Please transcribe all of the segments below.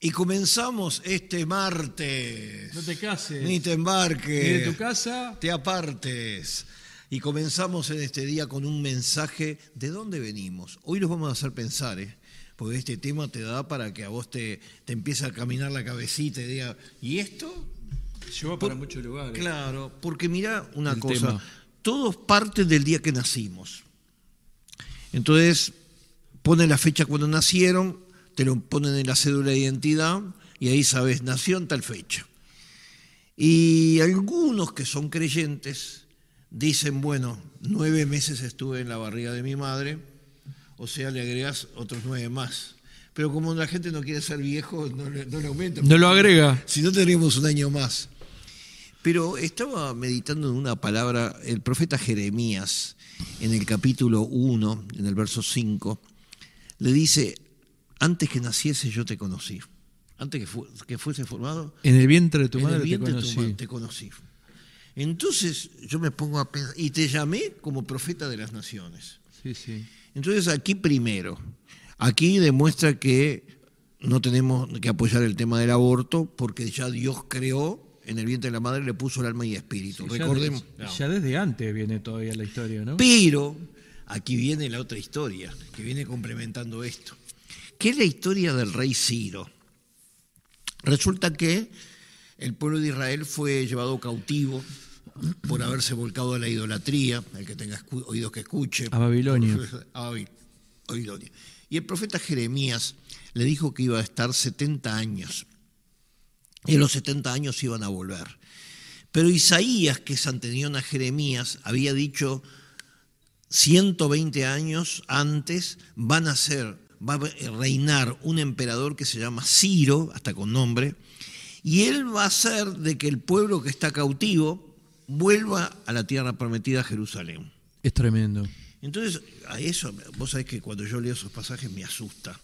Y comenzamos este martes. No te cases. Ni te embarques. Ni de tu casa. Te apartes. Y comenzamos en este día con un mensaje de dónde venimos. Hoy los vamos a hacer pensar, porque este tema te da para que a vos te empiece a caminar la cabecita y diga, ¿y esto? Lleva para muchos lugares. Claro, porque mirá una El cosa, tema. todos parten del día que nacimos. Entonces, ponen la fecha cuando nacieron, te lo ponen en la cédula de identidad y ahí sabes, nació en tal fecha. Y algunos que son creyentes dicen, bueno, 9 meses estuve en la barriga de mi madre, o sea, le agregás otros 9 más. Pero como la gente no quiere ser viejo, no le aumenta. No lo agrega. Si no, tenemos un año más. Pero estaba meditando en una palabra, el profeta Jeremías, en el capítulo 1, en el verso 5, le dice, antes que naciese yo te conocí. Antes que fuese formado, En el vientre de tu en madre el te vientre de tu conocí. madre te conocí. Entonces yo me pongo a pensar, y te llamé como profeta de las naciones. Sí, sí. Entonces aquí demuestra que no tenemos que apoyar el tema del aborto porque ya Dios creó, en el vientre de la madre le puso el alma y espíritu. Sí, Recordemos. ya desde antes viene todavía la historia, ¿no? Pero aquí viene la otra historia, que viene complementando esto, que es la historia del rey Ciro. Resulta que el pueblo de Israel fue llevado cautivo por haberse volcado a la idolatría, el que tenga oídos que escuche. A Babilonia. A Babilonia. Y el profeta Jeremías le dijo que iba a estar 70 años. Y en los 70 años iban a volver. Pero Isaías, que es anterior a Jeremías, había dicho 120 años antes va a reinar un emperador que se llama Ciro, hasta con nombre, y él va a hacer de que el pueblo que está cautivo vuelva a la tierra prometida, Jerusalén. Es tremendo. Entonces, a eso, vos sabés que cuando yo leo esos pasajes me asusta,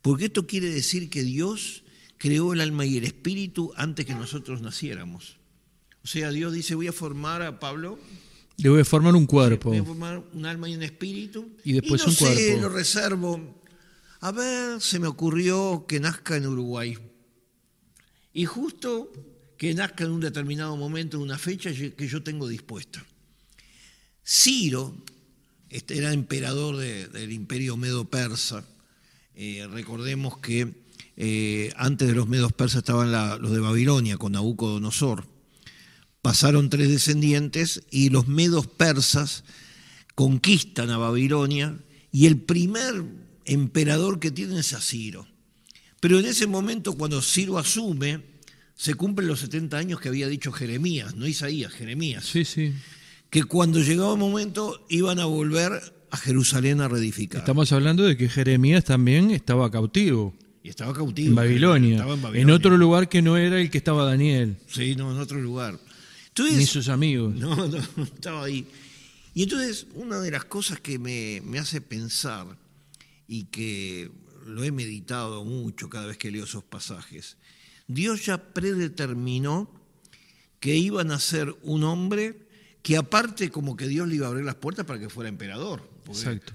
porque esto quiere decir que Dios creó el alma y el espíritu antes que nosotros naciéramos. O sea, Dios dice, voy a formar a Pablo. Le voy a formar un cuerpo. Voy a formar un alma y un espíritu. Y después no un cuerpo. Lo reservo. A ver, se me ocurrió que nazca en Uruguay. Y justo que nazca en un determinado momento, en una fecha que yo tengo dispuesta. Ciro era emperador del imperio medo-persa. Recordemos que antes de los medos persas estaban los de Babilonia con Nabucodonosor. Pasaron 3 descendientes y los medos persas conquistan a Babilonia y el primer emperador que tienen es a Ciro. Pero en ese momento, cuando Ciro asume, se cumplen los 70 años que había dicho Jeremías, no Isaías, Jeremías. Sí, sí. Que cuando llegaba el momento iban a volver a Jerusalén a reedificar. Estamos hablando de que Jeremías también estaba cautivo. Y estaba cautivo. En Babilonia. Estaba en Babilonia. En otro lugar que no era el que estaba Daniel. Sí, no, en otro lugar. Entonces, Ni sus amigos. No, estaba ahí. Y entonces, una de las cosas que me hace pensar, y que lo he meditado mucho cada vez que leo esos pasajes, Dios ya predeterminó que iba a nacer un hombre que aparte como que Dios le iba a abrir las puertas para que fuera emperador. Exacto.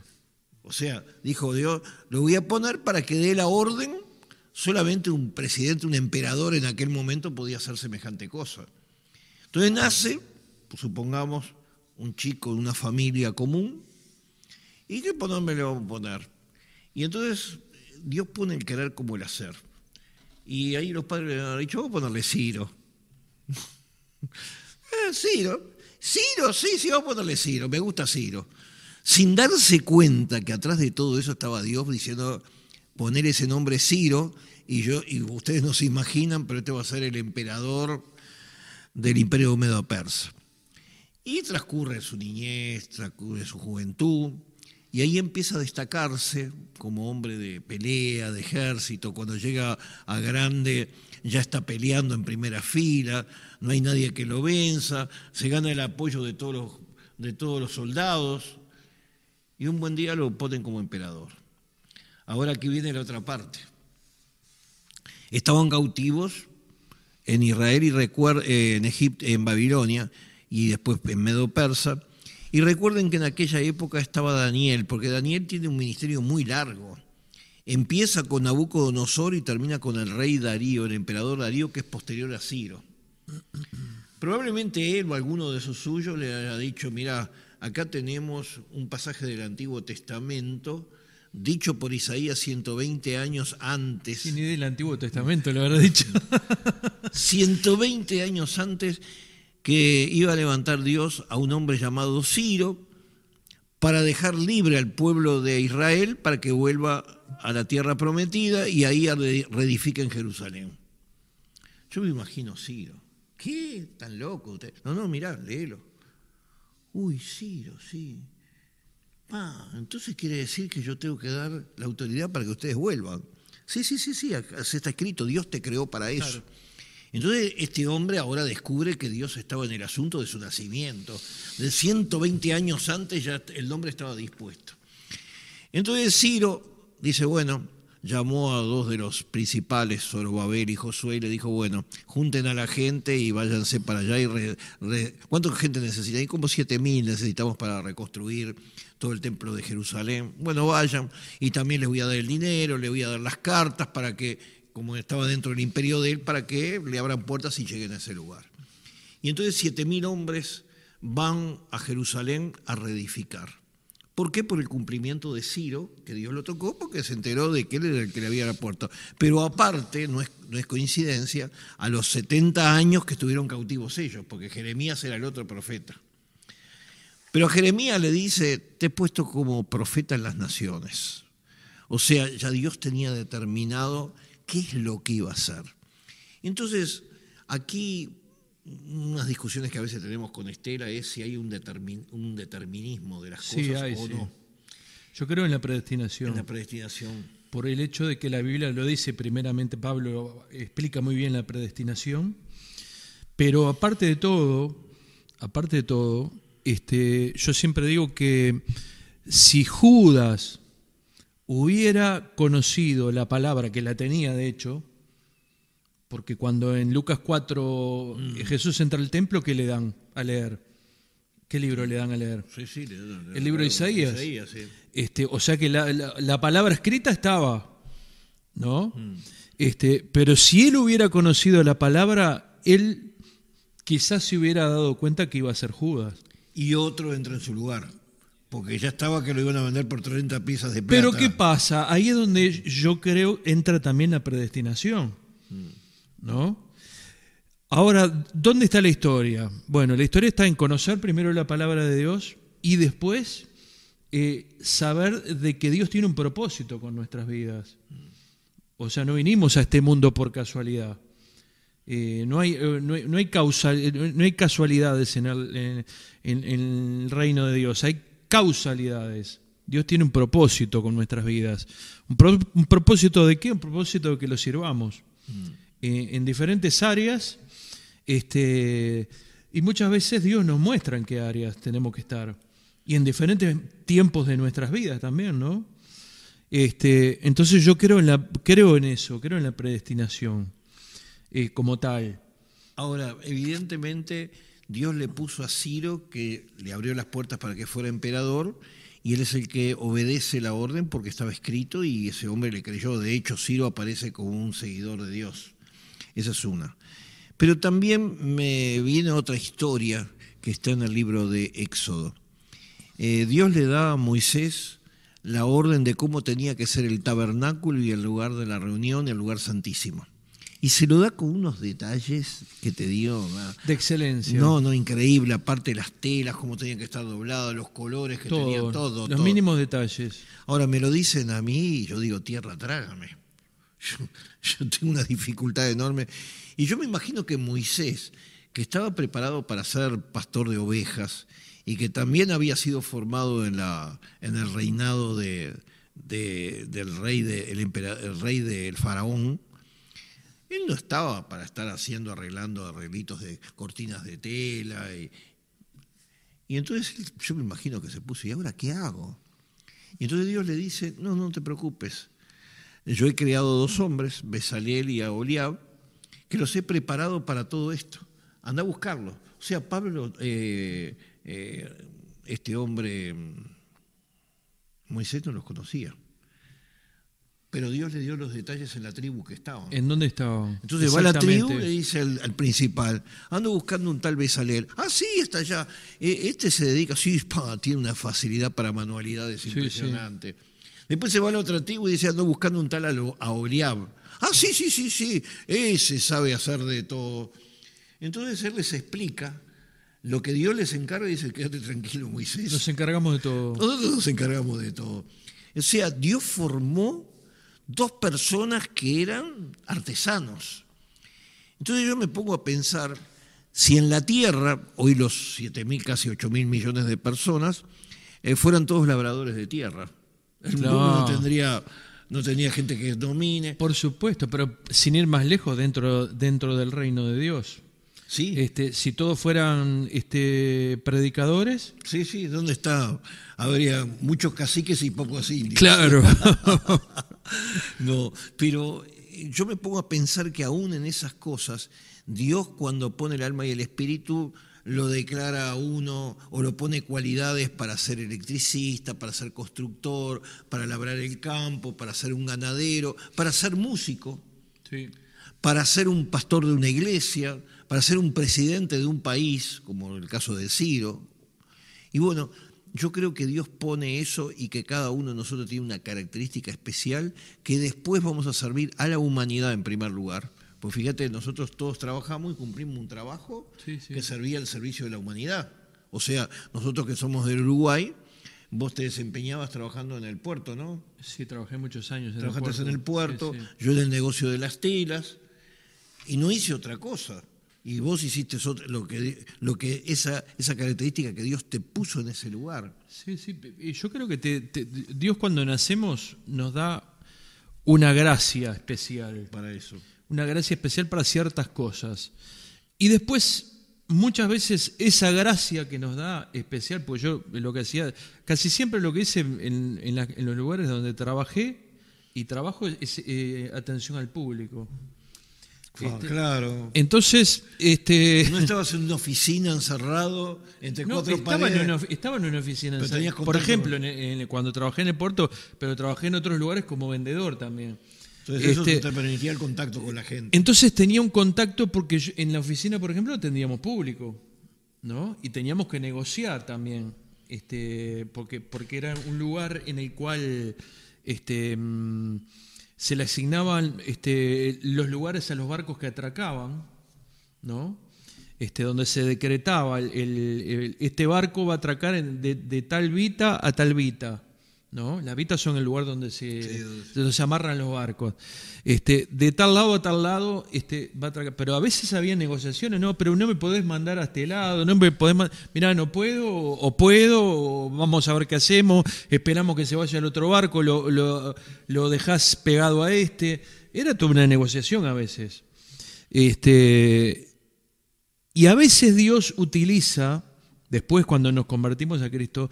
O sea, dijo Dios, lo voy a poner para que dé la orden, solamente un presidente, un emperador en aquel momento podía hacer semejante cosa. Entonces nace, supongamos, un chico de una familia común, ¿y qué nombre le vamos a poner? Y entonces Dios pone el querer como el hacer. Y ahí los padres le han dicho, vamos a ponerle Ciro. Ciro, sí, vamos a ponerle Ciro, me gusta Ciro. Sin darse cuenta que atrás de todo eso estaba Dios diciendo, poner ese nombre Ciro, y ustedes no se imaginan, pero este va a ser el emperador del imperio medo-persa. Y transcurre su niñez, transcurre su juventud, y ahí empieza a destacarse como hombre de pelea, de ejército. Cuando llega a grande ya está peleando en primera fila, no hay nadie que lo venza, se gana el apoyo de todos los soldados, y un buen día lo ponen como emperador. Ahora aquí viene la otra parte. Estaban cautivos en Israel y en Egipto, en Babilonia, y después en Medo-Persa. Y recuerden que en aquella época estaba Daniel, porque Daniel tiene un ministerio muy largo. Empieza con Nabucodonosor y termina con el rey Darío, el emperador Darío, que es posterior a Ciro. Probablemente él o alguno de esos suyos le haya dicho, mira, acá tenemos un pasaje del Antiguo Testamento dicho por Isaías 120 años antes. Sí, ni del Antiguo Testamento le habrá dicho. 120 años antes, que iba a levantar Dios a un hombre llamado Ciro para dejar libre al pueblo de Israel para que vuelva a la tierra prometida y ahí reedifiquen Jerusalén. Yo me imagino Ciro. ¿Qué? ¿Tan loco usted? No, mirá, léelo. Uy, Ciro, sí. Entonces quiere decir que yo tengo que dar la autoridad para que ustedes vuelvan. Sí, acá se está escrito, Dios te creó para eso. Claro. Entonces este hombre ahora descubre que Dios estaba en el asunto de su nacimiento. De 120 años antes ya el hombre estaba dispuesto. Entonces Ciro dice, bueno, llamó a dos de los principales, Zorobabel y Josué, y le dijo, bueno, junten a la gente y váyanse para allá. ¿Cuánta gente necesitan? Hay como 7.000 necesitamos para reconstruir todo el templo de Jerusalén. Bueno, vayan, y también les voy a dar el dinero, les voy a dar las cartas para que, como estaba dentro del imperio de él, para que le abran puertas y lleguen a ese lugar. Y entonces 7.000 hombres van a Jerusalén a reedificar. ¿Por qué? Por el cumplimiento de Ciro, que Dios lo tocó, porque se enteró de que él era el que le había puesto. Pero aparte, no es coincidencia, a los 70 años que estuvieron cautivos ellos, porque Jeremías era el otro profeta. Pero a Jeremías le dice, te he puesto como profeta en las naciones. O sea, ya Dios tenía determinado qué es lo que iba a hacer. Entonces, aquí unas discusiones que a veces tenemos con Estela es si hay un determinismo de las cosas o no. Yo creo en la predestinación. En la predestinación. Por el hecho de que la Biblia lo dice, primeramente Pablo explica muy bien la predestinación, pero aparte de todo, yo siempre digo que si Judas hubiera conocido la palabra, que la tenía de hecho, porque cuando en Lucas 4 Jesús entra al templo, ¿qué le dan a leer? ¿Qué libro le dan a leer? Sí, le dan. El libro de Isaías. Sí. O sea que la palabra escrita estaba, ¿no? Pero si él hubiera conocido la palabra, él quizás se hubiera dado cuenta que iba a ser Judas. Y otro entra en su lugar, porque ya estaba que lo iban a vender por 30 piezas de plata. Pero ¿qué pasa? Ahí es donde yo creo entra también la predestinación, ¿no? Ahora, ¿dónde está la historia? Bueno, la historia está en conocer primero la palabra de Dios y después saber de que Dios tiene un propósito con nuestras vidas. O sea, no vinimos a este mundo por casualidad. No hay casualidades en el reino de Dios, hay causalidades. Dios tiene un propósito con nuestras vidas. ¿Un propósito de qué? Un propósito de que lo sirvamos en diferentes áreas. Y muchas veces Dios nos muestra en qué áreas tenemos que estar. Y en diferentes tiempos de nuestras vidas también, ¿no? Entonces yo creo en eso, creo en la predestinación como tal. Ahora, evidentemente, Dios le puso a Ciro, que le abrió las puertas para que fuera emperador, y él es el que obedece la orden porque estaba escrito y ese hombre le creyó. De hecho, Ciro aparece como un seguidor de Dios. Esa es una. Pero también me viene otra historia que está en el libro de Éxodo. Dios le da a Moisés la orden de cómo tenía que ser el tabernáculo y el lugar de la reunión y el lugar santísimo. Y se lo da con unos detalles que te digo... De excelencia. No, increíble. Aparte las telas, cómo tenían que estar dobladas, los colores que tenían, todo. Los mínimos detalles. Ahora me lo dicen a mí y yo digo, tierra, trágame. Yo tengo una dificultad enorme. Y yo me imagino que Moisés, que estaba preparado para ser pastor de ovejas y que también había sido formado en el reinado del rey, el rey del faraón, él no estaba para estar arreglando arreglitos de cortinas de tela. Y entonces yo me imagino que se puso, ¿y ahora qué hago? Y entonces Dios le dice, no te preocupes. Yo he creado 2 hombres, Bezaleel y Aholiab, que los he preparado para todo esto. Anda a buscarlos. O sea, Pablo, este hombre, Moisés no los conocía. Pero Dios le dio los detalles en la tribu que estaban. ¿En dónde estaban? Entonces va a la tribu y le dice al principal, ando buscando un tal Bezalel. Ah, sí, está allá. Este se dedica, sí, tiene una facilidad para manualidades impresionante. Después se va a la otra tribu y dice, ando buscando un tal Aholiab. Ah, sí, ese sabe hacer de todo. Entonces él les explica lo que Dios les encarga y dice, quédate tranquilo, Moisés. Nos encargamos de todo. Nosotros nos encargamos de todo. O sea, Dios formó dos personas que eran artesanos. Entonces yo me pongo a pensar, si en la Tierra, hoy los 7.000, casi 8.000 millones de personas, fueran todos labradores de tierra, el mundo no tendría gente que domine. Por supuesto, pero sin ir más lejos, dentro del reino de Dios. Sí. Si todos fueran predicadores. Sí, ¿dónde está? Habría muchos caciques y pocos indios. Claro. No, pero yo me pongo a pensar que aún en esas cosas, Dios cuando pone el alma y el espíritu, lo declara a uno o lo pone cualidades para ser electricista, para ser constructor, para labrar el campo, para ser un ganadero, para ser músico, Sí. para ser un pastor de una iglesia, para ser un presidente de un país, como el caso de Ciro. Y bueno, yo creo que Dios pone eso y que cada uno de nosotros tiene una característica especial que después vamos a servir a la humanidad en primer lugar. Pues fíjate, nosotros todos trabajamos y cumplimos un trabajo que servía al servicio de la humanidad. O sea, nosotros que somos del Uruguay, vos te desempeñabas trabajando en el puerto, ¿no? Sí, trabajé muchos años en Trabajaste el puerto. en el puerto, Sí. yo en el negocio de las telas, y no hice otra cosa. Y vos hiciste lo que esa característica que Dios te puso en ese lugar. Sí. Y yo creo que Dios cuando nacemos nos da una gracia especial. Para eso. Una gracia especial para ciertas cosas. Y después, muchas veces, esa gracia que nos da especial, pues yo lo que hacía, casi siempre lo que hice en los lugares donde trabajé y trabajo es atención al público. Claro. Entonces, no estabas en una oficina encerrado entre cuatro paredes. Estaba en una oficina Pero tenías Por contacto ejemplo, cuando trabajé en el puerto, pero trabajé en otros lugares como vendedor también. Entonces eso te permitía el contacto con la gente. Entonces tenía un contacto porque en la oficina, por ejemplo, atendíamos público, ¿no? Y teníamos que negociar también, porque era un lugar en el cual se le asignaban los lugares a los barcos que atracaban, ¿no? Donde se decretaba este barco va a atracar de tal vita a tal vita, ¿no? Las vitas son el lugar donde se amarran los barcos. De tal lado a tal lado va a atracar. Pero a veces había negociaciones, no, pero no me podés mandar a este lado, no me podés mirá, no puedo, o puedo, o vamos a ver qué hacemos, esperamos que se vaya el otro barco, lo dejás pegado a Era toda una negociación a veces. Y a veces Dios utiliza, después cuando nos convertimos a Cristo,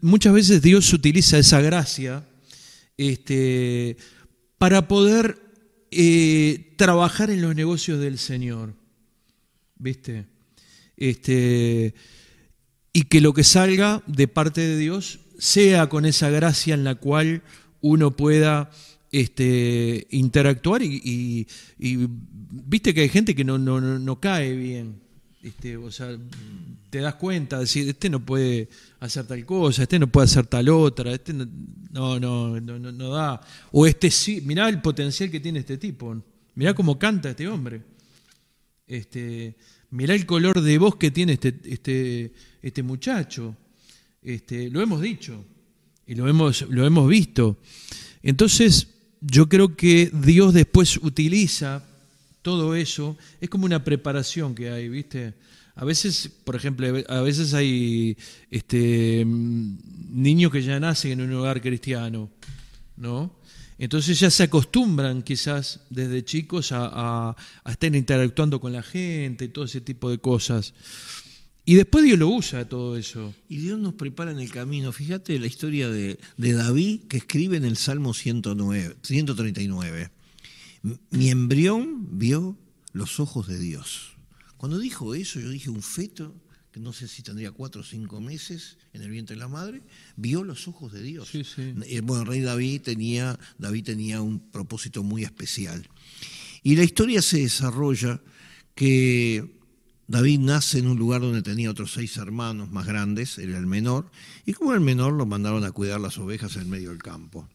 muchas veces Dios utiliza esa gracia para poder trabajar en los negocios del Señor. ¿Viste? Y que lo que salga de parte de Dios sea con esa gracia en la cual uno pueda interactuar y viste que hay gente que no cae bien. O sea, te das cuenta, decir, no puede hacer tal cosa, no puede hacer tal otra, no da. O sí, mirá el potencial que tiene este tipo, mirá cómo canta este hombre, mirá el color de voz que tiene este muchacho, lo hemos dicho y lo hemos visto. Entonces, yo creo que Dios después utiliza todo eso, es como una preparación que hay, ¿viste? A veces, por ejemplo, a veces hay niños que ya nacen en un hogar cristiano, ¿no? Entonces ya se acostumbran quizás desde chicos a estar interactuando con la gente, todo ese tipo de cosas. Y después Dios lo usa todo eso. Y Dios nos prepara en el camino. Fíjate la historia de David que escribe en el Salmo 139. Mi embrión vio los ojos de Dios. Cuando dijo eso, yo dije, un feto que no sé si tendría 4 o 5 meses en el vientre de la madre, vio los ojos de Dios. Sí, sí. Bueno, el rey David tenía un propósito muy especial. Y la historia se desarrolla que David nace en un lugar donde tenía otros 6 hermanos más grandes, era el menor, y como era el menor lo mandaron a cuidar las ovejas en medio del campo.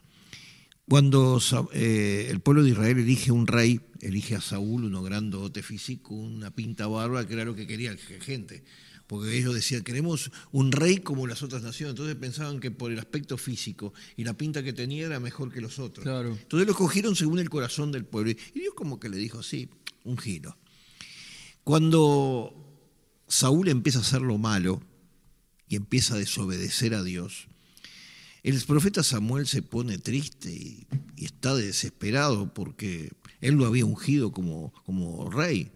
Cuando el pueblo de Israel elige un rey, elige a Saúl, uno grandote físico, una pinta barba, que era lo que quería la gente. Porque ellos decían, queremos un rey como las otras naciones. Entonces pensaban que por el aspecto físico y la pinta que tenía era mejor que los otros. Claro. Entonces lo escogieron según el corazón del pueblo. Y Dios como que le dijo, sí, un giro. Cuando Saúl empieza a hacer lo malo y empieza a desobedecer a Dios, el profeta Samuel se pone triste y está desesperado porque él lo había ungido como rey.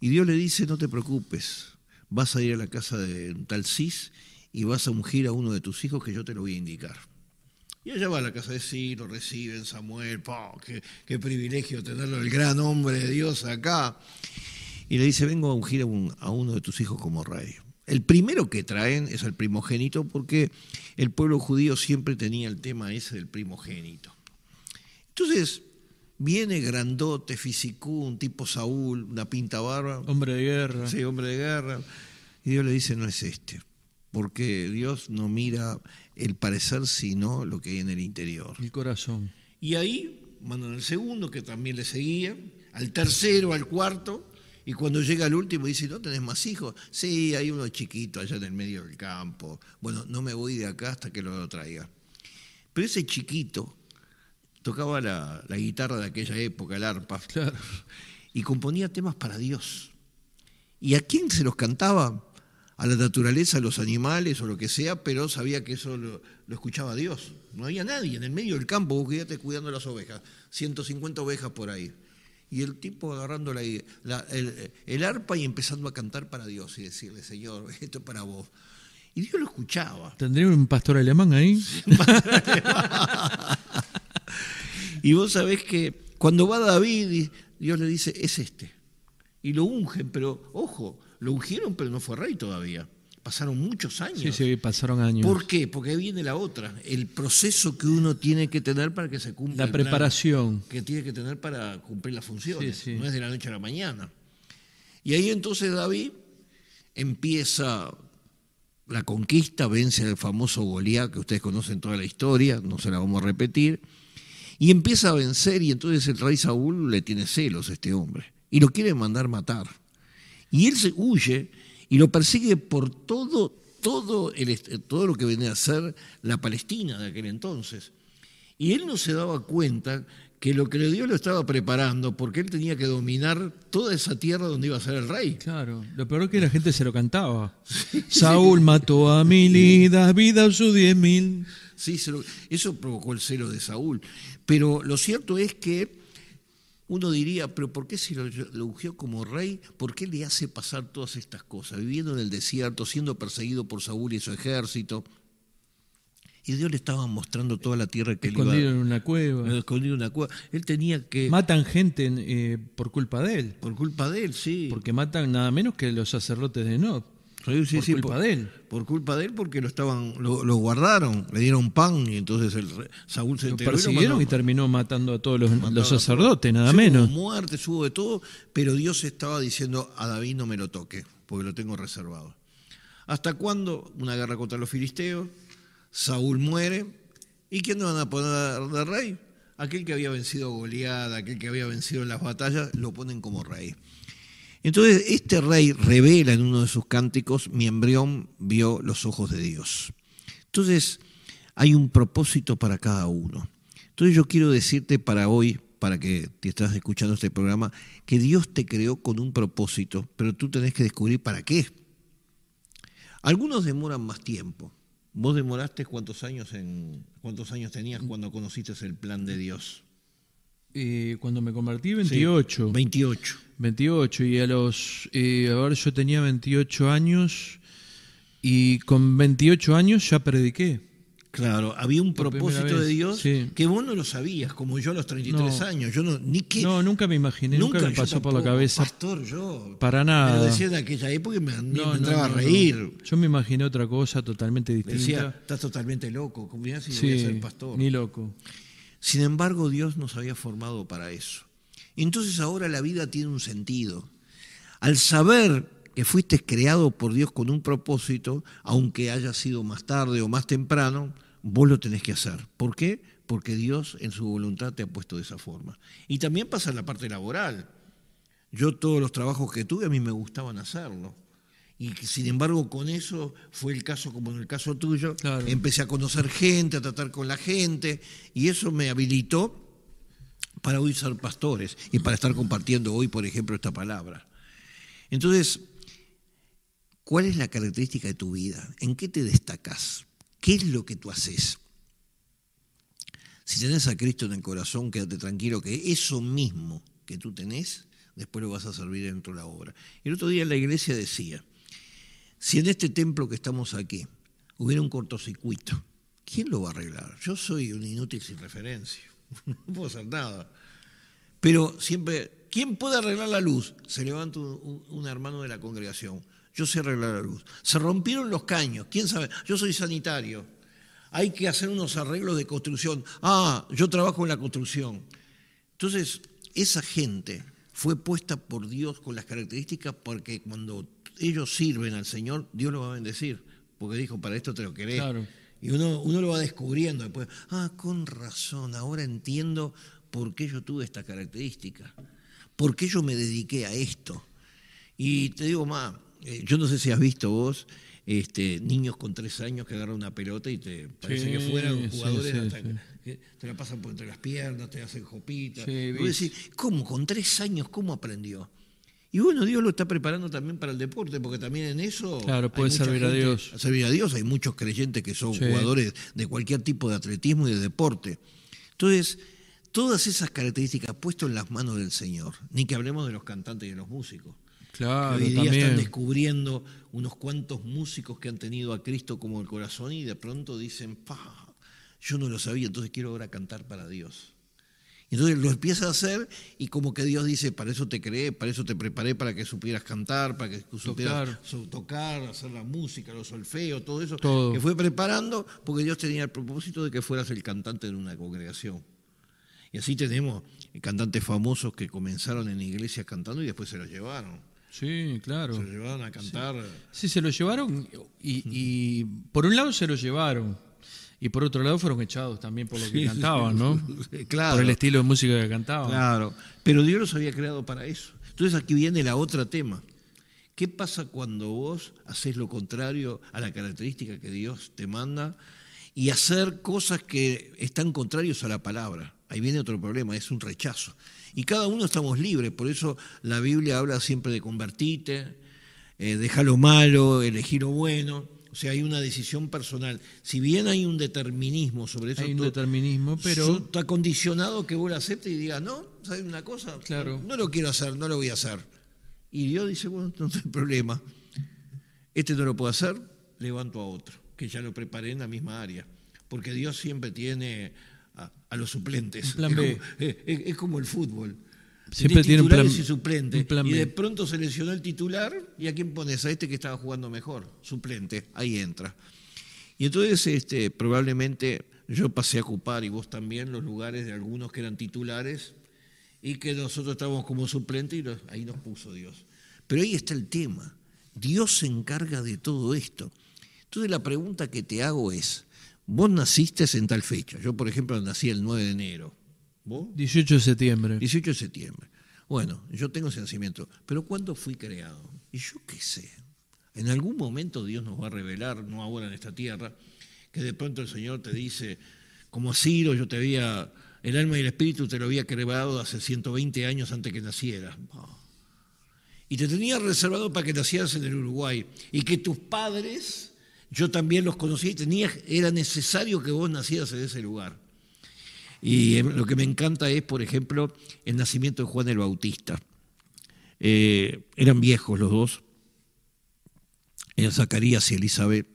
Y Dios le dice, no te preocupes, vas a ir a la casa de un tal Cis y vas a ungir a uno de tus hijos que yo te lo voy a indicar. Y allá va a la casa de Cis, lo reciben, Samuel, qué privilegio tenerlo, el gran hombre de Dios acá. Y le dice, vengo a ungir a uno de tus hijos como rey. El primero que traen es el primogénito porque el pueblo judío siempre tenía el tema ese del primogénito. Entonces viene grandote, fisicún, tipo Saúl, una pinta barba. Hombre de guerra. Sí, hombre de guerra. Y Dios le dice, no es este, porque Dios no mira el parecer sino lo que hay en el interior. El corazón. Y ahí mandan al segundo, que también le seguía, al tercero, al cuarto. Y cuando llega el último dice, ¿no tenés más hijos? Sí, hay uno chiquito allá en el medio del campo. Bueno, no me voy de acá hasta que lo traiga. Pero ese chiquito tocaba la guitarra de aquella época, el arpa, Claro. y componía temas para Dios. ¿Y a quién se los cantaba? A la naturaleza, a los animales o lo que sea, pero sabía que eso lo escuchaba Dios. No había nadie en el medio del campo, vos quedate cuidando las ovejas, 150 ovejas por ahí. Y el tipo agarrando el arpa y empezando a cantar para Dios y decirle, Señor, esto es para vos. Y Dios lo escuchaba. ¿Tendría un pastor alemán ahí? Y vos sabés que cuando va David, Dios le dice, es este. Y lo ungen, pero ojo, lo ungieron, pero no fue rey todavía. Pasaron muchos años. Sí, pasaron años. ¿Por qué? Porque ahí viene la otra, el proceso que uno tiene que tener para que se cumpla. La preparación. Que tiene que tener para cumplir las funciones. Sí. No es de la noche a la mañana. Y ahí entonces David empieza la conquista, vence al famoso Goliat, que ustedes conocen toda la historia, no se la vamos a repetir, y empieza a vencer, y entonces el rey Saúl le tiene celos a este hombre, y lo quiere mandar matar. Y él se huye y lo persigue por todo lo que venía a ser la Palestina de aquel entonces. Y él no se daba cuenta que lo que Dios lo estaba preparando, porque él tenía que dominar toda esa tierra donde iba a ser el rey. Claro, lo peor es que la gente se lo cantaba. Saúl mató a 1000 y David a sus 10.000. Sí, eso provocó el celo de Saúl. Pero lo cierto es que uno diría, pero ¿por qué si lo ungió como rey? ¿Por qué le hace pasar todas estas cosas? Viviendo en el desierto, siendo perseguido por Saúl y su ejército. Y Dios le estaba mostrando toda la tierra que escondido en una cueva. Escondido en una cueva. Él tenía que... Matan gente por culpa de él. Por culpa de él, sí. Porque matan nada menos que los sacerdotes de Nob. Sí, por culpa de él. Por culpa de él, porque lo guardaron, le dieron pan y entonces Saúl se enteró. Lo persiguieron y terminó matando a todos los sacerdotes, nada menos. Hubo muertes, hubo de todo, pero Dios estaba diciendo, a David no me lo toque, porque lo tengo reservado. ¿Hasta cuándo? Una guerra contra los filisteos, Saúl muere, ¿y quién nos van a poner de rey? Aquel que había vencido a Goliat, aquel que había vencido en las batallas, lo ponen como rey. Entonces este rey revela en uno de sus cánticos, mi embrión vio los ojos de Dios. Entonces hay un propósito para cada uno. Entonces yo quiero decirte para hoy, para que te estás escuchando este programa, que Dios te creó con un propósito, pero tú tenés que descubrir para qué. Algunos demoran más tiempo. ¿Vos demoraste cuántos años tenías cuando conociste el plan de Dios? Cuando me convertí, 28. Sí, 28, y yo tenía 28 años y con 28 años ya prediqué. Claro, había un Por primera propósito de vez, Dios sí. que vos no lo sabías, como yo a los 33 No. años. Yo no, ni que, No, nunca me imaginé, nunca me yo pasó por la tampoco, cabeza pastor, yo. para Me lo nada. decía en aquella época y me No, no, entraba a no, reír. no. Yo me imaginé otra cosa totalmente Decía, distinta. estás totalmente loco, como mirá si yo voy a ser pastor. Ni loco. Sin embargo, Dios nos había formado para eso. Entonces ahora la vida tiene un sentido. Al saber que fuiste creado por Dios con un propósito, aunque haya sido más tarde o más temprano, vos lo tenés que hacer. ¿Por qué? Porque Dios en su voluntad te ha puesto de esa forma. Y también pasa en la parte laboral. Yo todos los trabajos que tuve a mí me gustaban hacerlo. Y sin embargo con eso fue el caso como en el caso tuyo. Claro. Empecé a conocer gente, a tratar con la gente y eso me habilitó para hoy ser pastores y para estar compartiendo hoy, por ejemplo, esta palabra. Entonces, ¿cuál es la característica de tu vida? ¿En qué te destacás? ¿Qué es lo que tú haces? Si tenés a Cristo en el corazón, quédate tranquilo que eso mismo que tú tenés, después lo vas a servir dentro de la obra. El otro día en la iglesia decía, si en este templo que estamos aquí hubiera un cortocircuito, ¿quién lo va a arreglar? Yo soy un inútil sin referencia, no puedo hacer nada. Pero siempre, ¿quién puede arreglar la luz? Se levanta un hermano de la congregación. Yo sé arreglar la luz. Se rompieron los caños, ¿quién sabe? Yo soy sanitario. Hay que hacer unos arreglos de construcción. Yo trabajo en la construcción. Entonces, esa gente fue puesta por Dios con las características porque cuando ellos sirven al Señor, Dios lo va a bendecir. Porque dijo, para esto te lo querés. Claro. Y uno lo va descubriendo después. Con razón, ahora entiendo por qué yo tuve esta característica. ¿Por qué yo me dediqué a esto? Y te digo más, yo no sé si has visto vos niños con 3 años que agarran una pelota y te parece que fueran jugadores que te la pasan por entre las piernas, te hacen jopitas. Sí, vos decís, ¿cómo? Con 3 años, ¿cómo aprendió? Y bueno, Dios lo está preparando también para el deporte, porque también en eso... Claro, puede servir a Dios. Servir a Dios, hay muchos creyentes que son jugadores de cualquier tipo de atletismo y de deporte. Entonces, todas esas características puestas en las manos del Señor, ni que hablemos de los cantantes y de los músicos. Claro, que hoy día también. están descubriendo unos cuantos músicos que han tenido a Cristo como el corazón y de pronto dicen, yo no lo sabía, entonces quiero ahora cantar para Dios. Entonces lo empieza a hacer y como que Dios dice, para eso te creé, para eso te preparé, para que supieras cantar, para que supieras tocar, hacer la música, los solfeos, todo eso, que fue preparando porque Dios tenía el propósito de que fueras el cantante de una congregación. Y así tenemos cantantes famosos que comenzaron en iglesias cantando y después se los llevaron. Sí, claro. Se lo llevaron a cantar. Sí, se lo llevaron y por un lado se lo llevaron y por otro lado fueron echados también por lo que cantaban, ¿no? Claro. Por el estilo de música que cantaban. Claro, pero Dios los había creado para eso. Entonces aquí viene la otra tema. ¿Qué pasa cuando vos haces lo contrario a la característica que Dios te manda y hacer cosas que están contrarios a la palabra? Ahí viene otro problema, es un rechazo. Y cada uno estamos libres, por eso la Biblia habla siempre de convertirte, dejar lo malo, elegir lo bueno. O sea, hay una decisión personal. Si bien hay un determinismo sobre eso, hay un determinismo, pero está condicionado que vos lo aceptes y digas, no, ¿sabes una cosa? Claro. No lo quiero hacer, no lo voy a hacer. Y Dios dice, bueno, no hay problema. No lo puedo hacer, levanto a otro, que ya lo preparé en la misma área. Porque Dios siempre tiene a los suplentes. Plan B. Es como el fútbol. Siempre tiene un plan, y suplente. plan y B. de pronto se lesionó el titular y ¿a quién pones? A este que estaba jugando mejor, suplente, ahí entra. Y entonces probablemente yo pasé a ocupar, y vos también, los lugares de algunos que eran titulares y que nosotros estábamos como suplentes y ahí nos puso Dios. Pero ahí está el tema. Dios se encarga de todo esto. Entonces la pregunta que te hago es, vos naciste en tal fecha. Yo, por ejemplo, nací el 9 de enero. ¿Vos? 18 de septiembre. 18 de septiembre. Bueno, yo tengo ese nacimiento. Pero ¿cuándo fui creado? Y yo qué sé. En algún momento Dios nos va a revelar, no ahora en esta tierra, que de pronto el Señor te dice, como Ciro, el alma y el espíritu te lo había creado hace 120 años antes que nacieras. Y te tenía reservado para que nacieras en el Uruguay. Y que tus padres... Yo también los conocí y era necesario que vos nacieras en ese lugar. Y lo que me encanta es, por ejemplo, el nacimiento de Juan el Bautista. Eran viejos los dos, eran Zacarías y Elizabeth,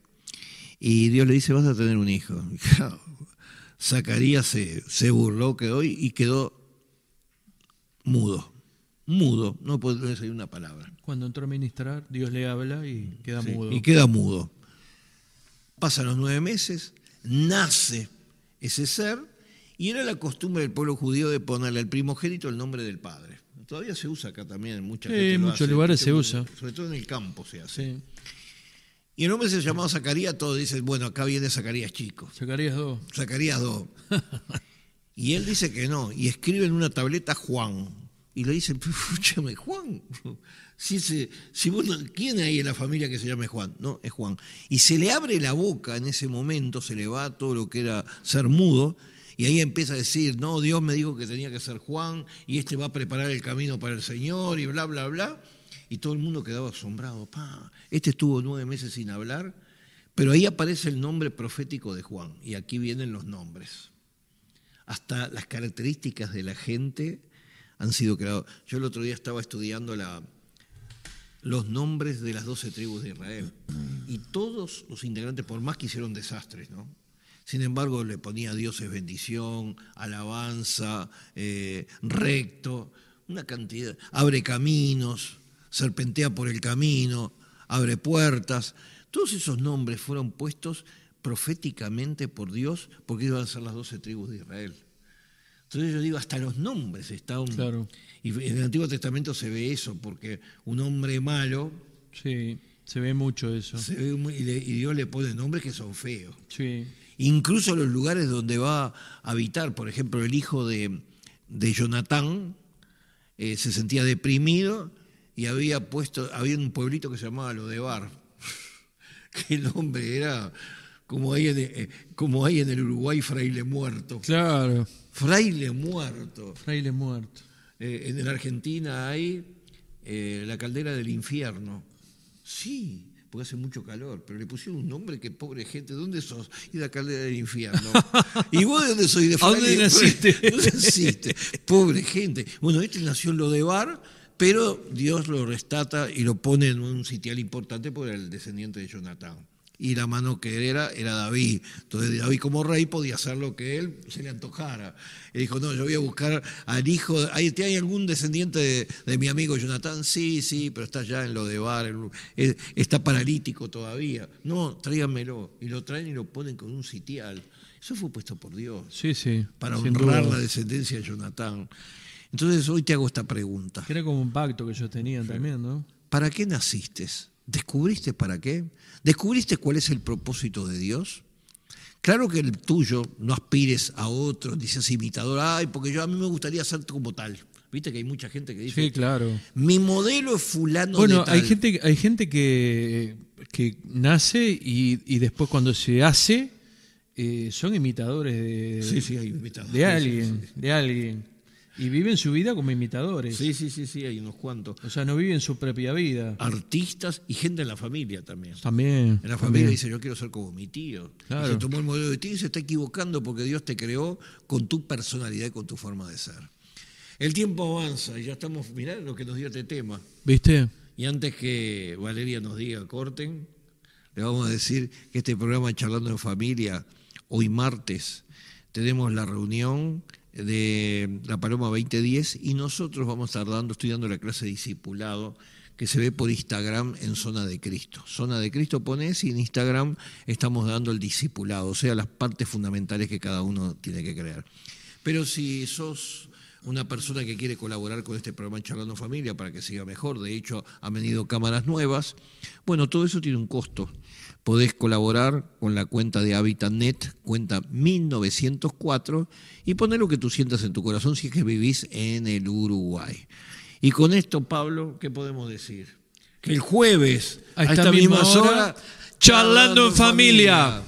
y Dios le dice, vas a tener un hijo. Zacarías se burló, quedó mudo, no puede decir una palabra. Cuando entró a ministrar, Dios le habla y queda mudo. Y queda mudo. Pasan los 9 meses, nace ese ser, y era la costumbre del pueblo judío de ponerle al primogénito el nombre del padre. Todavía se usa acá también, en muchos lugares se usa. Sobre todo en el campo se hace. Sí. Y el hombre se llamaba Zacarías, todos dicen, bueno, acá viene Zacarías chico. Zacarías 2. Zacarías 2. Y él dice que no, y escribe en una tableta Juan. Y le dicen, escúchame, Juan, ¿quién hay en la familia que se llame Juan? No, es Juan. Y se le abre la boca en ese momento, se le va todo lo que era ser mudo, y ahí empieza a decir, no, Dios me dijo que tenía que ser Juan, y este va a preparar el camino para el Señor, y bla, bla, bla. Y todo el mundo quedaba asombrado. Este estuvo 9 meses sin hablar, pero ahí aparece el nombre profético de Juan, y aquí vienen los nombres. Hasta las características de la gente han sido creados. Yo el otro día estaba estudiando los nombres de las 12 tribus de Israel, y todos los integrantes, por más que hicieron desastres, ¿no? Sin embargo, le ponía a dioses bendición, alabanza, recto, una cantidad, abre caminos, serpentea por el camino, abre puertas. Todos esos nombres fueron puestos proféticamente por Dios porque iban a ser las 12 tribus de Israel. Entonces yo digo, hasta los nombres están... Claro. Y en el Antiguo Testamento se ve eso, porque un hombre malo... Sí, se ve mucho eso. Y Dios le pone nombres que son feos. Sí. Incluso los lugares donde va a habitar, por ejemplo, el hijo de Jonatán se sentía deprimido y había un pueblito que se llamaba Lodebar, que el nombre era como hay en el Uruguay Fraile Muerto. Claro. Fraile Muerto. Fraile Muerto. En la Argentina hay la caldera del infierno. Sí, porque hace mucho calor, pero le pusieron un nombre que pobre gente, ¿dónde sos? Y la caldera del infierno. ¿Y vos de dónde soy? De Fraile. ¿A dónde naciste? ¿Dónde naciste? Pobre gente. Bueno, este nació en Lodebar, pero Dios lo rescata y lo pone en un sitial importante porque era el descendiente de Jonatán. Y la mano que era David. Entonces David como rey podía hacer lo que él se le antojara. Él dijo, no, yo voy a buscar al hijo, ¿hay algún descendiente de mi amigo Jonatán? Sí, pero está ya en Lodebar, está paralítico todavía. No, tráiganmelo. Y lo traen y lo ponen con un sitial. Eso fue puesto por Dios. Sí. Para honrar la descendencia de Jonatán. Entonces hoy te hago esta pregunta. Era como un pacto que ellos tenían también, ¿no? ¿Para qué naciste? ¿Descubriste para qué? ¿Descubriste cuál es el propósito de Dios? Claro que el tuyo, no aspires a otro, ni seas imitador, porque a mí me gustaría ser como tal. Viste que hay mucha gente que dice, sí, claro. Mi modelo es fulano de tal. Bueno, hay gente que nace y después cuando se hace, son imitadores hay imitadores, de alguien. Y viven su vida como imitadores. Sí, hay unos cuantos. O sea, no viven su propia vida. Artistas y gente en la familia también. También. En la familia dice, yo quiero ser como mi tío. Claro. Y se tomó el modelo de tío y se está equivocando porque Dios te creó con tu personalidad y con tu forma de ser. El tiempo avanza y ya estamos, mirá lo que nos dio este tema. ¿Viste? Y antes que Valeria nos diga corten, le vamos a decir que este programa Charlando en Familia, hoy martes, tenemos la reunión de la Paloma 2010 y nosotros vamos a estar estoy dando la clase de discipulado que se ve por Instagram en Zona de Cristo. Zona de Cristo pones y en Instagram estamos dando el discipulado, o sea, las partes fundamentales que cada uno tiene que creer. Pero si sos una persona que quiere colaborar con este programa Charlando Familia para que siga mejor, de hecho han venido cámaras nuevas, bueno, todo eso tiene un costo. Podés colaborar con la cuenta de HabitatNet, cuenta 1904, y poner lo que tú sientas en tu corazón si es que vivís en el Uruguay. Y con esto, Pablo, ¿qué podemos decir? Que el jueves, a esta misma hora, Charlando en Familia.